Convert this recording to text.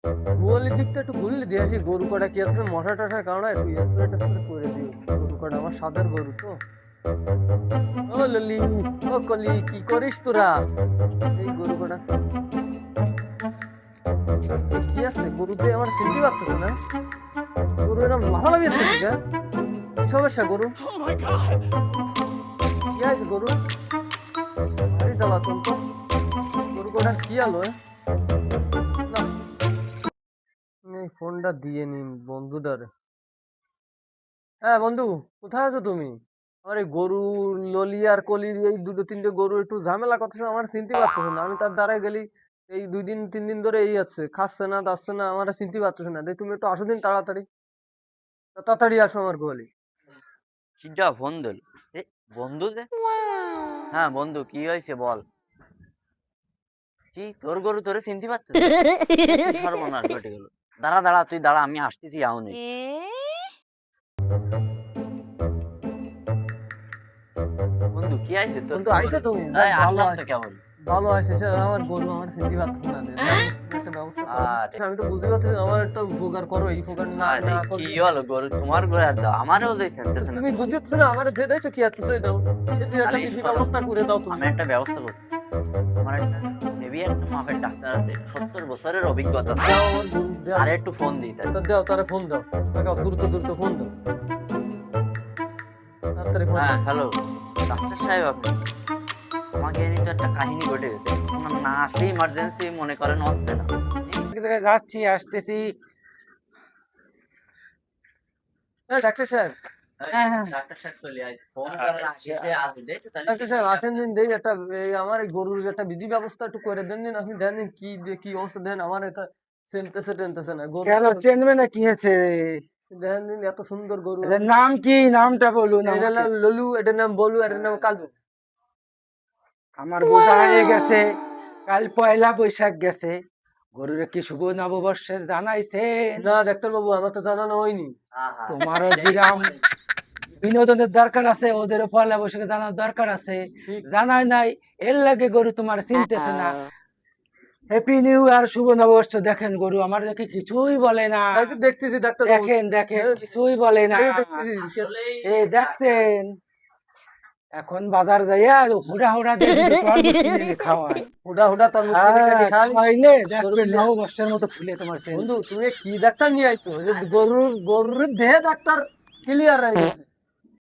গোয়ালির দিকটা একটু ঘুরলে দিয়ে আসি, গরু কটা কি আছে মশা টশা কারণে একটু স্প্রে টেস্প্রে করে দিই। গরু কটা আমার সাদের গরু তো। ও ললি, ও কলি, কি করিস তোরা? এই গরু কটা কি আছে গরুতে আমার চিনতে পারতেছে না। গরু এরকম লাফালাফি আছে কি সমস্যা গরু? কি আছে গরু? ভারী জ্বালাতন তো। গরু কটা কি আলো না, এই ফোনটা দিয়ে নিন বন্ধুটারে। হ্যাঁ বন্ধু, কোথায় আছো তুমি? আমার এই গরু ললি আর কলি, এই দুটো তিনটে গরু একটু ঝামেলা করতেছে, আমার চিনতে পারতেছে না। আমি তার দ্বারা গেলি এই 2 দিন 3 দিন ধরে এই আছে, খাচ্ছে না দাচ্ছে না, আমার চিনতে পারতেছে না। তুমি একটু আসো দিন তাড়াতাড়ি, তাড়াতাড়ি আসো আমার গোয়ালি। চিন্তা ফোন দিল। এ বন্ধু যে, হ্যাঁ বন্ধু কি হয়েছে বল। কি তোর গরু তোরে চিনতে পারছিস? সর্বনাশ ঘটে গেল। দাঁড়া দাঁড়া, তুই দাঁড়া, আমি আসতেছি আউনি। বন্ধু কি আইছে তোর? বন্ধু আইসো তুমি? ভালো আসলাম তো আছে, কেবল। ভালো আছে। সে আমার গরু আমার চিনতে পারতেছে না। একটা ব্যবস্থা করো। আরে আমি তো বুঝতে পারছি না, আমার একটা উপকার করো। এই উপকার না আরে না কি করলে হলো, গরু তোমার গরু আর দাও, আমারও দিয়েছেন না। তুমি বুঝতে পারছো না, আমার দিয়ে দিয়েছো কি আসতেছে দাও। এটা একটা আরে বিধি শোনো, ব্যবস্থা করে দাও তুমি। আমি একটা ব্যবস্থা করছি। আমার একটা হেভি একটা মাপের ডাক্তার আছে, 70 বছরের অভিজ্ঞতা। দাও আমার গরু দাও। আরে একটু ফোন দিই তাই। তা দাও, তারা ফোন দাও। লাগাও, দ্রুত দ্রুত ফোন দাও, তাড়াতাড়ি ফোন হ্যাঁ দাও। হ্যালো, ডাক্তার সাহেব আপনি? আমাকে নিয়ে তো একটা কাহিনী ঘটে গেছে, আমার না আসলে ইমার্জেন্সি মনে করেন হচ্ছে না। এক জায়গায় যাচ্ছি আসতেছি। হ্যাঁ ডাক্তার সাহেব, হ্যাঁ হ্যাঁ ডাক্তার সাহেব চলে আসছে, ফোন করার আগে যে আসবে তাহলে ডাক্তার সাহেব আসেন দিন, দেই একটা এই আমার এই গরুর একটা বিধি ব্যবস্থা একটু করে দেন দিন। আপনি দেন দিন, কি কি অবস্থা দেন, আমার এটা চেনতেছে টেনতেছে না গরু। কেন চেনবে না? কি হয়েছে? দেন দিন, এত সুন্দর গরু। এদের নাম কি? নামটা বলুন এটার আমাকে। নাম ললু, এটার নাম বলু, এটার নাম কালু। আমার বোঝা হয়ে গেছে, কাল পয়লা বৈশাখ গেছে। গরুরে কি শুভ নববর্ষের জানাইছেন? না ডাক্তার বাবু, আমার তো জানানো হয়নি। তোমারও জিরাম বিনোদনের দরকার আছে, ওদেরও পয়লা বৈশাখে জানার দরকার আছে। ঠিক। জানাই নাই, এর লাগে গরু তোমার চিনতেছে না। হ্যাপি নিউ ইয়ার, শুভ নববর্ষ। দেখেন গরু আমার দেখে কিছুই বলে না। তাই তো দেখতেছি ডাক্তার বাবু। দেখেন দেখেন কিছুই বলে না। দেখতেছি। এই দেখছেন, এখন বাজার যাইয়া হুড়া হুড়া দিয়ে দুটো তরমুজ কিনে এনে খাওয়ায়। হুডা হুডা তরমুজ কিনে কাটি খাই। খাইলে দেখবে গরুর দেহে- নববর্ষের মতো ফুলে তোমার চেন। বন্ধু তুমি কি ডাক্তার নিয়ে আইছো? যে গরুর গরুর দেহে ডাক্তার ক্লিয়ার হয়ে গেছে।